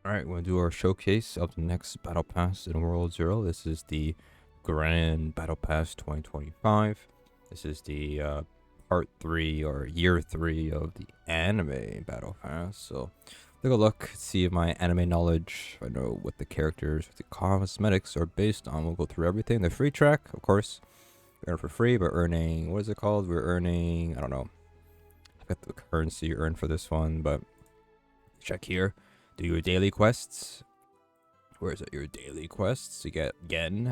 Alright, we're going to do our showcase of the next Battle Pass in World Zero. This is the Grand Battle Pass 2025. This is the part 3 or year 3 of the anime Battle Pass. So, take a look, see if my anime knowledge, I know what the characters, what the cosmetics are based on. We'll go through everything. The free track, of course, we earn for free, but earning, what is it called? We're earning, I don't know, I forgot the currency you earn for this one, but check here. Do your daily quests. Where is it? Your daily quests. You get Gen.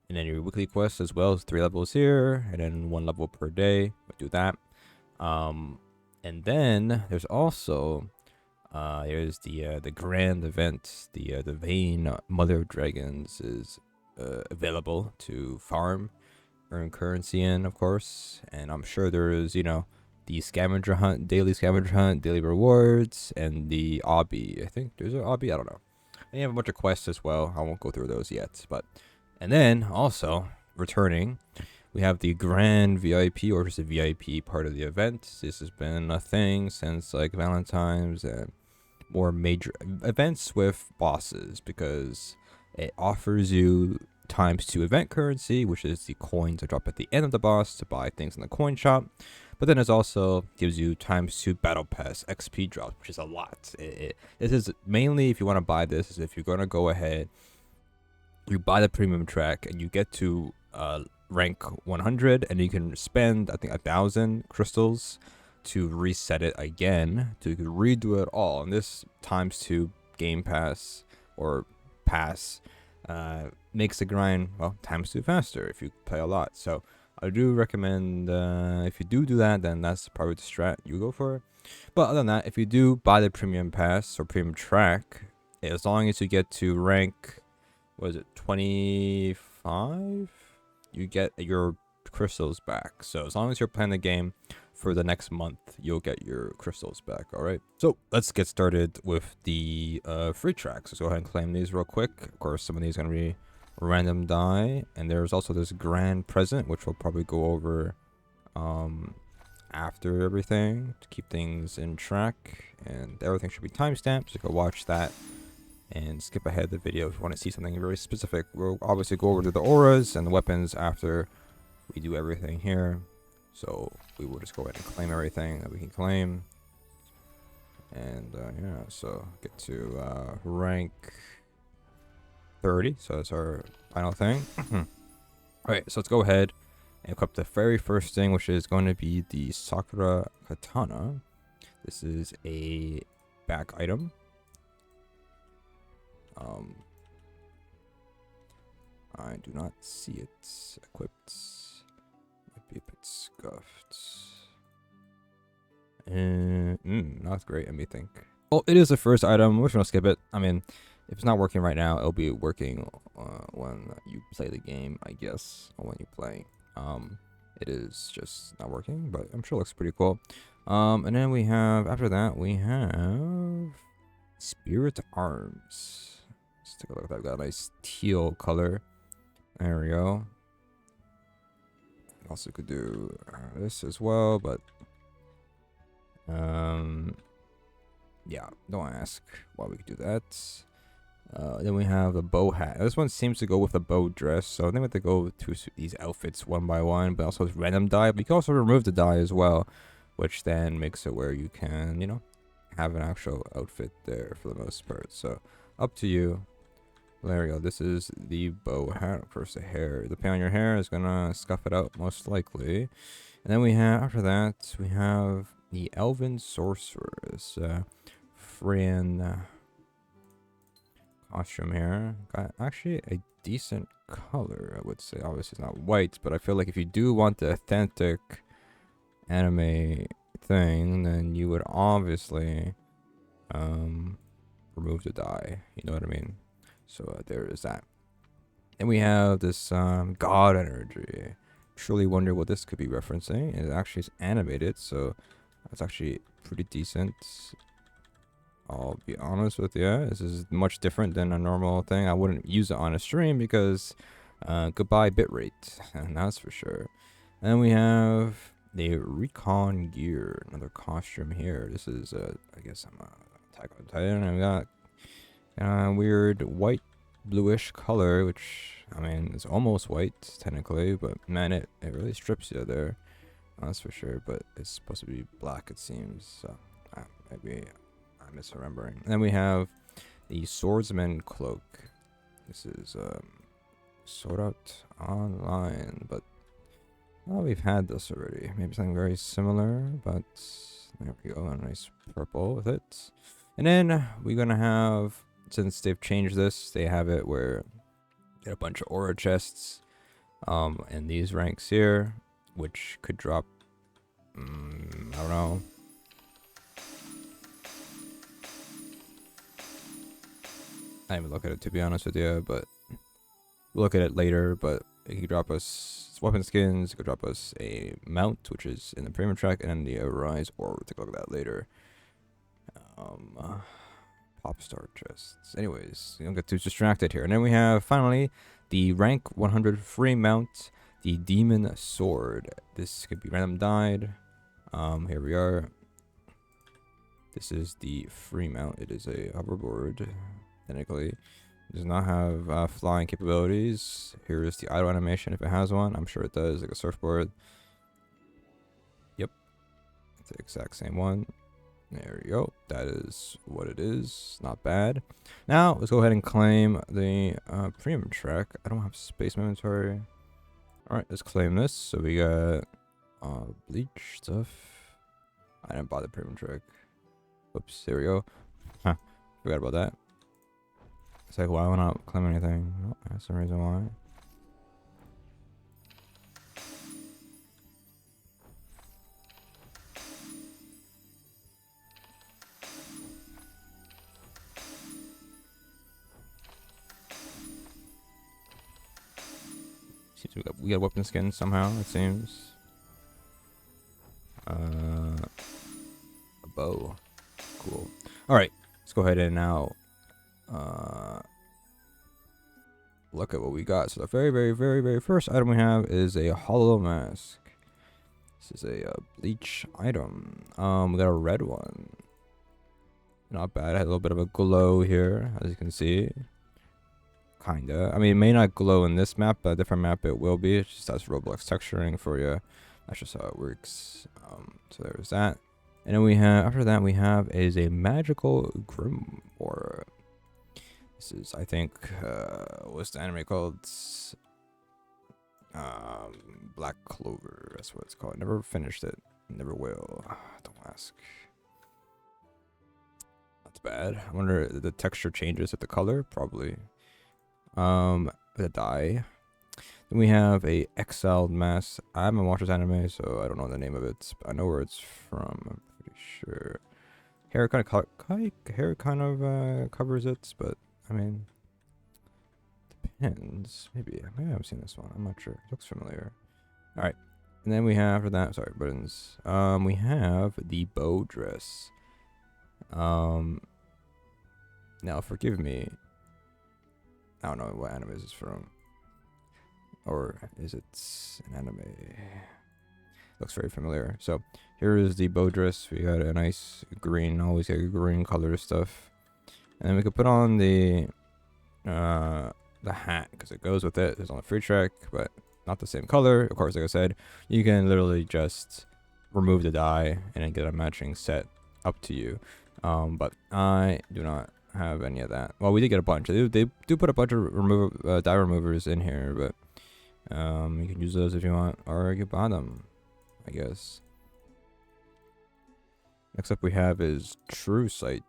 And then your weekly quests as well as 3 levels here. And then 1 level per day. We'll do that. And then there's also there's the grand event. The Vane Mother of Dragons is available to farm, earn currency in, of course. And I'm sure there is, the scavenger hunt, daily scavenger hunt, daily rewards, and the obby. I think there's an obby. I don't know. And you have a bunch of quests as well. I won't go through those yet. And then also returning, we have the Grand VIP, or just a VIP part of the event. This has been a thing since like Valentine's and more major events with bosses, because it offers you ×2 event currency, which is the coins that drop at the end of the boss to buy things in the coin shop. But then it also gives you ×2 battle pass XP drops, which is a lot. This is mainly, if you want to buy this, is if you're going to go ahead, you buy the premium track and you get to rank 100, and you can spend, I think, 1,000 crystals to reset it again, so you can redo it all. And this ×2 game pass or pass makes the grind, well, ×2 faster if you play a lot. So I do recommend, if you do that, then that's probably the strat you go for. But other than that, if you do buy the premium pass or premium track, as long as you get to rank, what is it, 25, you get your crystals back. So as long as you're playing the game for the next month, you'll get your crystals back. All right, so let's get started with the free tracks. Let's go ahead and claim these real quick. Of course, some of these are going to be random die, and there's also this grand present, which we'll probably go over after everything to keep things in track, and everything should be timestamped, so you can watch that and skip ahead the video if you want to see something very specific. We'll obviously go over to the auras and the weapons after we do everything here, so we will just go ahead and claim everything that we can claim. And yeah, so get to rank 30, so that's our final thing. Alright, so let's go ahead and equip the very first thing, which is going to be the Sakura Katana. This is a back item. I do not see it equipped. Might be a bit scuffed. Not great, let me think. Oh, it is the first item. We're just gonna skip it. I mean, if it's not working right now, it'll be working when you play the game, I guess, or when you play. It is just not working, but I'm sure it looks pretty cool. And then we have, after that, we have Spirit Arms. Let's take a look at that. We've got a nice teal color. There we go. Also could do this as well, but yeah, don't ask why we could do that. Then we have the bow hat. This one seems to go with the bow dress, so I think we have to go through these outfits one by one, but also it's random dye. But you can also remove the dye as well, which then makes it where you can, have an actual outfit there for the most part. So up to you. There we go. This is the bow hat. Of course, the hair, the paint on your hair is gonna scuff it out most likely. And then we have, after that, we have the Elven Sorceress, Fran costume here. Got actually a decent color, I would say. Obviously, it's not white, but I feel like if you do want the authentic anime thing, then you would obviously remove the dye. You know what I mean? So there is that. And we have this god energy. Surely wonder what this could be referencing. It actually is animated, so that's actually pretty decent. I'll be honest with you, this is much different than a normal thing. I wouldn't use it on a stream because goodbye bitrate, and that's for sure. And then we have the recon gear, another costume here. This is I guess I'm a Attack on Titan. I've got Weird white bluish color, which I mean it's almost white technically, but man, it really strips you there. That's for sure. But it's supposed to be black, it seems. So maybe I'm misremembering. And then we have the Swordsman Cloak. This is Sword Art Online, but well, we've had this already. Maybe something very similar, but there we go. A nice purple with it. And then we're gonna have, since they've changed this, they have it where you get a bunch of aura chests in these ranks here, which could drop, I don't know. I didn't even look at it, to be honest with you, but we'll look at it later. But it could drop us weapon skins, it could drop us a mount, which is in the premium track, and then the Arise, or we'll take a look at that later. Pop star chests. Anyways, you don't get too distracted here. And then we have finally the rank 100 free mount, the Demon Sword. This could be random died. Here we are. This is the free mount. It is a hoverboard. Technically, it does not have flying capabilities. Here is the idle animation if it has one. I'm sure it does, like a surfboard. Yep, it's the exact same one. There we go. That is what it is. Not bad. Now let's go ahead and claim the premium track. I don't have space in my inventory. All right, let's claim this. So we got bleach stuff. I didn't buy the premium track. Whoops. There we go. Huh. Forgot about that. It's like, why would I not claim anything? Oh, that's the reason why. Seems we got weapon skins somehow, it seems. A bow. Cool. Alright, let's go ahead and now look at what we got. So the very first item we have is a hollow mask. This is a bleach item. We got a red one. Not bad. I had a little bit of a glow here, as you can see. Kinda. I mean, it may not glow in this map, but a different map it will be. It just has Roblox texturing for you. That's just how it works. So there's that. And then we have, after that, we have is a magical grimoire. This is, I think, what's the anime called? Black Clover. That's what it's called. Never finished it. Never will. Don't ask. That's bad. I wonder if the texture changes with the color. Probably. The dye. Then we have a exiled mask. I haven't watched this anime, so I don't know the name of it. But I know where it's from. I'm pretty sure. Hair kind of covers it, but I mean, depends. Maybe I've seen this one. I'm not sure. It looks familiar. All right, and then we have after that. Sorry, buttons. We have the bow dress. Now forgive me. I don't know what anime is this from. Or is it an anime? Looks very familiar. So here is the bow dress. We got a nice green, always get green color stuff. And then we could put on the hat because it goes with it. It's on the free track, but not the same color. Of course, like I said, you can literally just remove the dye and then get a matching set. Up to you. But I do not have any of that. Well, we did get a bunch. They do put a bunch of dye removers in here, but you can use those if you want, or you buy them, I guess. Next up we have is True Sight.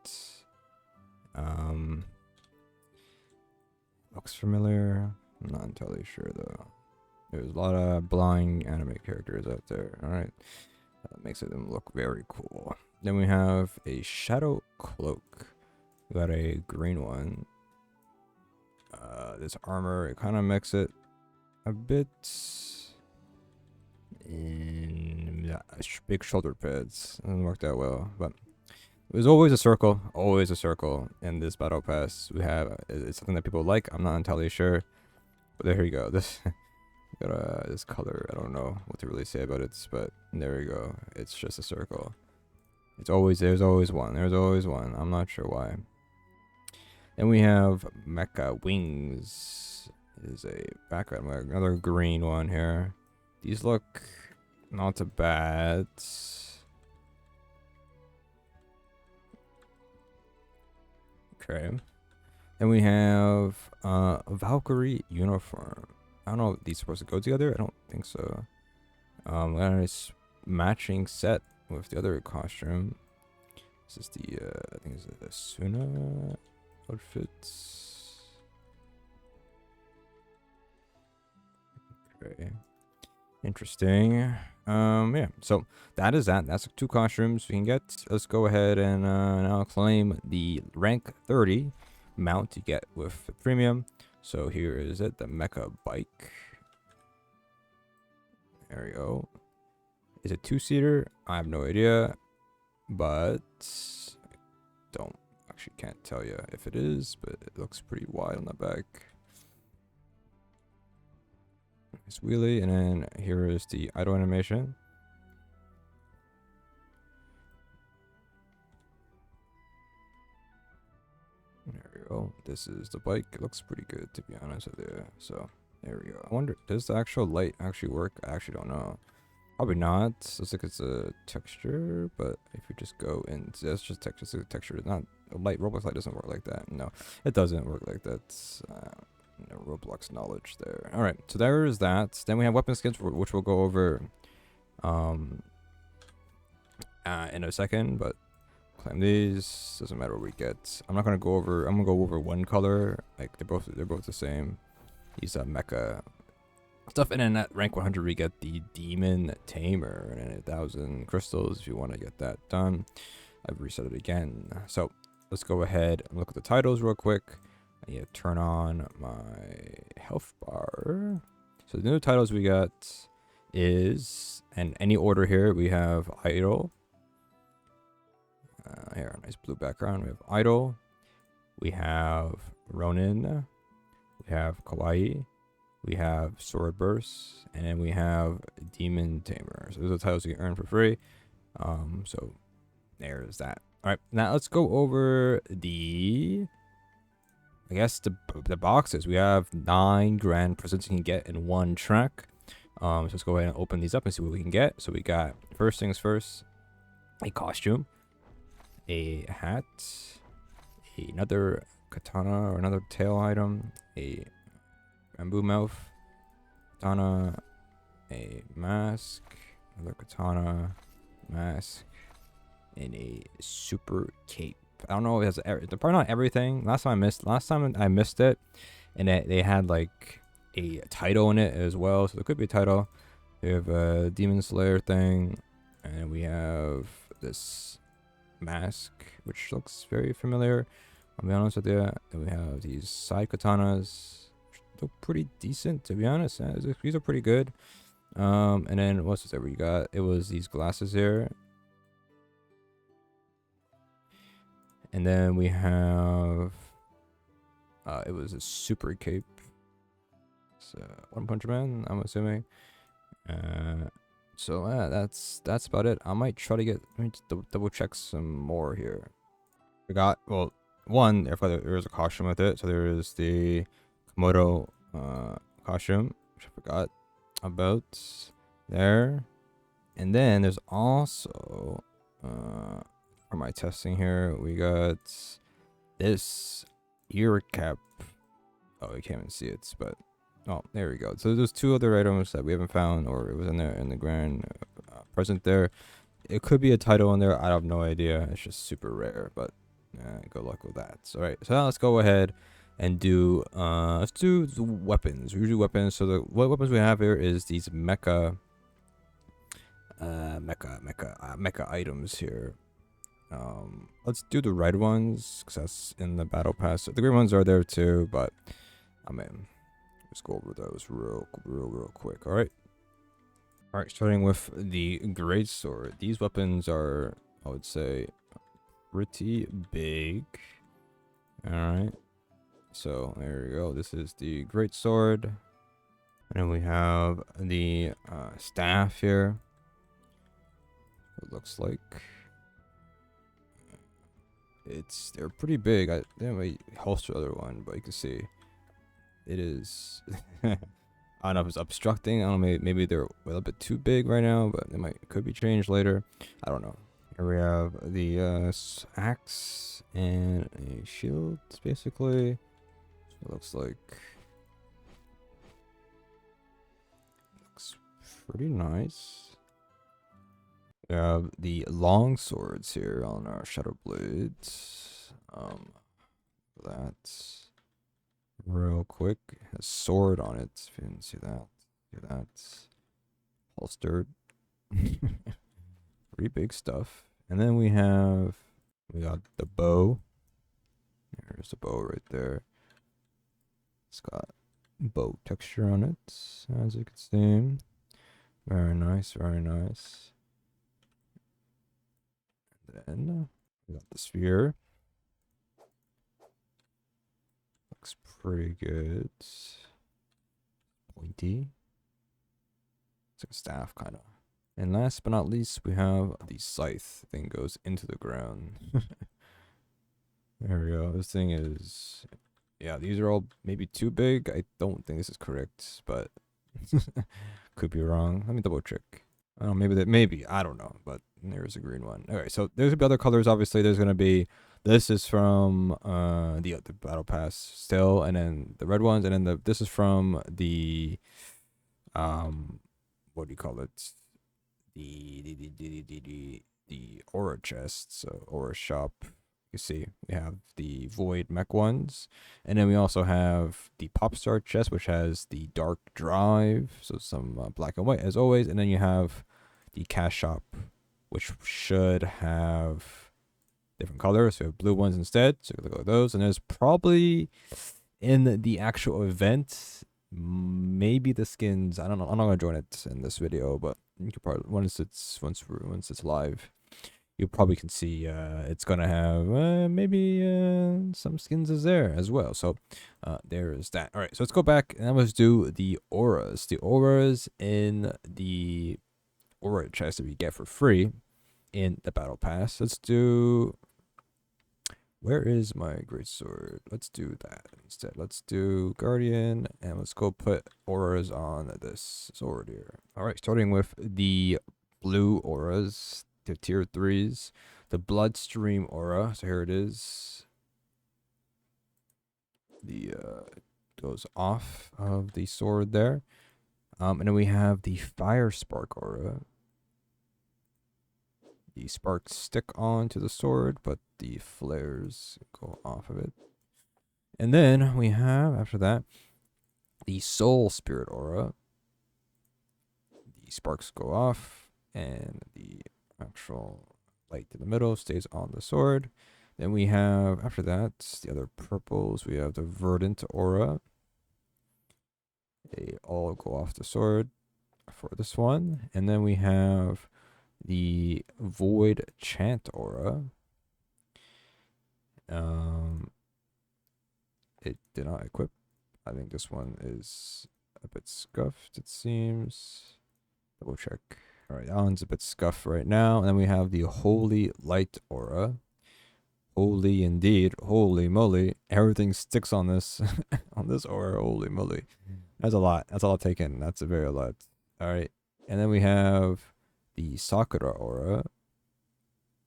Looks familiar. I'm not entirely sure though. There's a lot of blind anime characters out there. Alright. That makes them look very cool. Then we have a Shadow Cloak. We got a green one. This armor, it kind of makes it a bit in big shoulder pads. Doesn't work that well, but it was always a circle in this battle pass. We have it's something that people like. I'm not entirely sure, but there you go. This got this color. I don't know what to really say about it, but there we go. It's just a circle. There's always one. I'm not sure why. Then we have Mecha Wings. Is a background, another green one here. These look not too bad. Okay. Then we have a Valkyrie uniform. I don't know if these are supposed to go together. I don't think so. Nice matching set with the other costume. This is the I think it's the Suna outfits. Okay. Interesting. Yeah, so that is that. That's 2 costumes we can get. Let's go ahead and now claim the rank 30 mount to get with premium. So here is it, the Mecha bike. There we go. Is it 2-seater? I have no idea, but don't actually can't tell you if it is, but it looks pretty wide on the back. Nice wheelie, and then here is the idle animation. There we go. This is the bike. It looks pretty good, to be honest with you. So there we go. I wonder, does the actual light actually work? I actually don't know. Probably not. Looks like it's a texture, but if you just go in, that's just texture. It's a texture. It's not a light. Roblox light doesn't work like that. No, it doesn't work like that. No Roblox knowledge there. All right, so there is that. Then we have weapon skins, which we'll go over in a second, but claim these. Doesn't matter what we get. I'm not gonna go over. I'm gonna go over one color. Like they're both the same. These Mecha stuff, and then at rank 100 we get the Demon Tamer and 1,000 crystals if you want to get that done. I've reset it again. So let's go ahead and look at the titles real quick. I need to turn on my health bar. So the new titles we got is, and any order here, we have Idol. Here, nice blue background. We have Idol. We have Ronin. We have Kawaii. We have Sword Burst. And then we have Demon Tamer. So those are the titles you can earn for free. So there's that. All right, now let's go over the, I guess, the boxes. We have 9 grand presents you can get in one track. So let's go ahead and open these up and see what we can get. So we got, first things first, a costume, a hat, another katana or another tail item, a bamboo mouth, katana, a mask, another katana, mask, and a super cape. I don't know. It has probably not everything. Last time I missed it, and they had like a title in it as well. So there could be a title. We have a Demon Slayer thing, and we have this mask, which looks very familiar. I'll be honest with you. Then we have these side katanas, which look pretty decent, to be honest. These are pretty good. And then what's this ever you got? It was these glasses here. And then we have, it was a super cape. So One Punch Man, I'm assuming. So yeah, that's about it. I might try to get, let me just double check some more here. We got, well, one, there is a costume with it. So there is the Komodo costume, which I forgot about there. And then there's also, for my testing here, we got this ear cap. Oh, you can't even see it, but oh, there we go. So there's 2 other items that we haven't found, or it was in there in the grand present there. It could be a title in there. I have no idea. It's just super rare, but good luck with that. So, all right, so now let's go ahead and do let's do the weapons. We do weapons. So what weapons we have here is these mecha items here. Let's do the red ones because that's in the battle pass. So the green ones are there too, but I mean, let's go over those real quick. All right, starting with the great sword. These weapons are, I would say, pretty big. All right, so there we go. This is the great sword, and then we have the staff here. It looks like they're pretty big. They might holster the other one, but you can see it is. I don't know if it's obstructing. I don't know. Maybe they're a little bit too big right now, but could be changed later. I don't know. Here we have the axe and a shield, basically. It looks pretty nice. We have the long swords here on our shadow blades. That's real quick. It has sword on it. If you didn't see that, holstered. Pretty big stuff. And then we got the bow. There's the bow right there. It's got bow texture on it, as you can see. Very nice, very nice. And then we got the spear. Looks pretty good. Pointy. It's like a staff, kind of. And last but not least, we have the scythe. Thing goes into the ground. There we go. This thing is... Yeah, these are all maybe too big. I don't think this is correct, but... Could be wrong. Let me double check. Maybe, I don't know, but there's a green one. Okay, so there's gonna be other colors, obviously. There's gonna be... This is from the Battle Pass still, and then the red ones, and then this is from the... What do you call it? The aura chest, so aura shop. You see, we have the void mech ones, and then we also have the pop star chest, which has the dark drive, so some black and white as always, and then you have the cash shop, which should have different colors. So we have blue ones instead, so you can look at those, and there's probably in the actual event maybe the skins. I don't know. I'm not gonna join it in this video, but you could probably once it's live, you probably can see it's gonna have maybe some skins is there as well. So there's that. All right, so let's go back and let's do the auras. The auras in the aura chest that we get for free in the battle pass. Let's do. Where is my greatsword? Let's do that instead. Let's do Guardian, and let's go put auras on this sword here. All right, starting with the blue auras, the tier 3s, the Bloodstream aura. So here it is. The goes off of the sword there. And then we have the Fire Spark aura. The sparks stick onto the sword, but the flares go off of it. And then we have, after that, the Soul Spirit aura. The sparks go off, and the actual light in the middle stays on the sword. Then we have, after that, the other purples. We have the Verdant aura. They all go off the sword for this one. And then we have the Void Chant aura. It did not equip. I think this one is a bit scuffed, it seems. Double check. All right, that one's a bit scuffed right now. And then we have the Holy Light aura. Holy indeed. Holy moly. Everything sticks on this on this aura. Holy moly. That's a lot. That's a lot taken. That's a very lot. All right. And then we have the Sakura aura.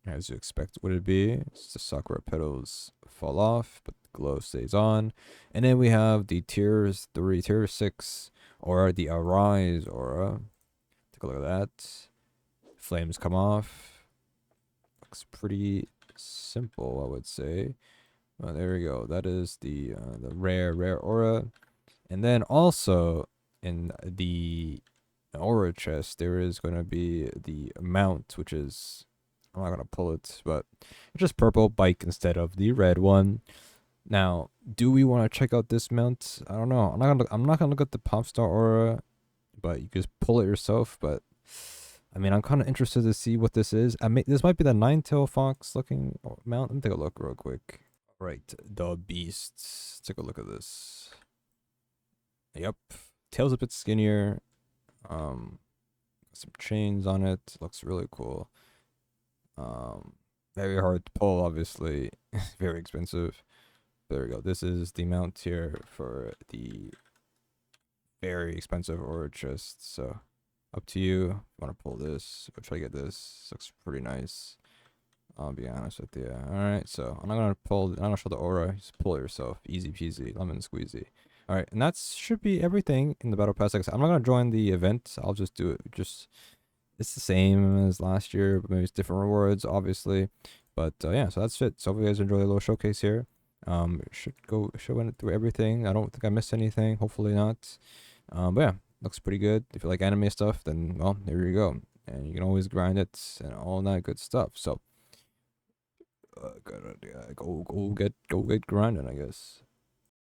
As you expect would it be. It's the Sakura petals fall off, but the glow stays on. And then we have the tier 6 aura, the Arise aura. Take a look at that. Flames come off. Looks pretty simple, I would say. Oh, there we go. That is the rare aura. And then also in the aura chest, there is going to be the mount, which is, I'm not going to pull it, but it's just purple bike instead of the red one. Now, do we want to check out this mount? I don't know. I'm not gonna look at the pop star aura, but you just pull it yourself. But I mean, I'm kind of interested to see what this is. This might be the nine-tail fox looking mount. Let me take a look real quick. All right, the beasts. Take a look at this. Yep, tail's a bit skinnier. Some chains on it. Looks really cool. Very hard to pull, obviously. Very expensive. There we go. This is the mount here for the very expensive ore chest. So up to you. If you want to pull this, or try to get this. Looks pretty nice. I'll be honest with you. Alright, so I'm not gonna show the aura, just pull it yourself. Easy peasy, lemon squeezy. Alright, and that should be everything in the battle pass. Like I said, I'm not gonna join the event, I'll just do it. It's the same as last year, but maybe it's different rewards, obviously. But yeah, so that's it. So hopefully you guys enjoy the little showcase here. Should went through everything. I don't think I missed anything, hopefully not. But yeah, looks pretty good. If you like anime stuff, then well, there you go. And you can always grind it and all that good stuff. So go get grinding, I guess.